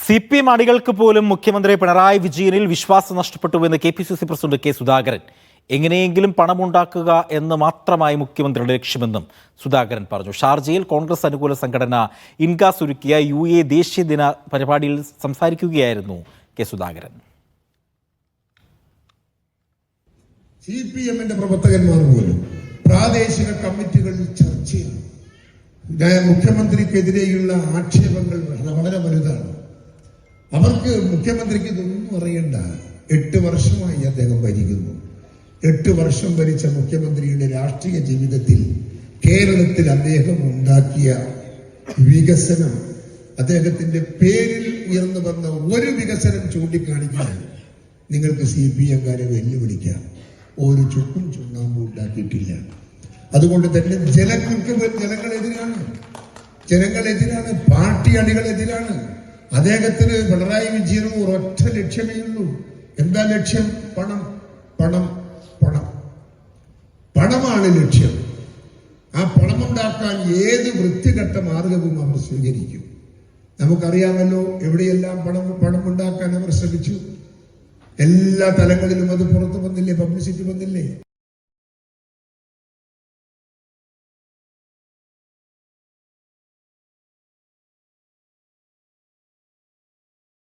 CPM അണികൾക്ക് പോലും മുഖ്യമന്ത്രി പിണറായി വിജയനിൽ വിശ്വാസം നഷ്ടപ്പെട്ടുവെന്ന് KPCC പ്രസിഡന്റ് കെ സുധാകരൻ. എങ്ങനെയെങ്കിലും പണമുണ്ടാക്കുക എന്ന് മാത്രമായി മുഖ്യമന്ത്രിയുടെ ലക്ഷ്യമെന്നും സുധാകരൻ പറഞ്ഞു. ഷാർജയിൽ കോൺഗ്രസ് അനുകൂല സംഘടന ഇൻകാസ് ഒരുക്കിയ UA ദേശീയ ദിന പരിപാടിയിൽ സംസാരിക്കുകയായിരുന്നു കെ സുധാകരൻ. CPM പ്രവർത്തകന്മാർ പോലും പ്രാദേശിക കമ്മിറ്റികളിൽ ചർച്ചയാണ്. മുഖ്യമന്ത്രിക്കെതിരെയുള്ള ആക്ഷേപങ്ങൾ വളരെ വലുതാണ്. അവർക്ക് മുഖ്യമന്ത്രിക്ക് ഇതൊന്നും അറിയണ്ട. 8 വർഷമായി അദ്ദേഹം ഭരിക്കുന്നു. 8 വർഷം ഭരിച്ച മുഖ്യമന്ത്രിയുടെ രാഷ്ട്രീയ ജീവിതത്തിൽ കേരളത്തിൽ അദ്ദേഹം ഉണ്ടാക്കിയ വികസനം, അദ്ദേഹത്തിന്റെ പേരിൽ ഉയർന്നു വന്ന ഒരു വികസനം ചൂണ്ടിക്കാണിക്കാൻ നിങ്ങൾക്ക് CPM-കാരെ വെല്ലുവിളിക്കാം. ഒരു ചുക്കും ചുണ്ണാമ്പും ഉണ്ടാക്കിയിട്ടില്ല. അതുകൊണ്ട് തന്നെ ജനങ്ങളെതിരാണ്, പാർട്ടി അണികളെതിരാണ്. അദ്ദേഹത്തിന് പിണറായി വിജയനും ഒരൊറ്റ ലക്ഷ്യമേ ഉള്ളൂ. എന്താ ലക്ഷ്യം? പണം പണം പണം പണമാണ് ലക്ഷ്യം. ആ പണമുണ്ടാക്കാൻ ഏത് വൃത്തികെട്ട മാർഗവും അവർ സ്വീകരിക്കും. നമുക്കറിയാമല്ലോ എവിടെയെല്ലാം പണമുണ്ടാക്കാൻ അവർ ശ്രമിച്ചു. എല്ലാ തലങ്ങളിലും അത് പുറത്തു വന്നില്ലേ, പബ്ലിസിറ്റി വന്നില്ലേ.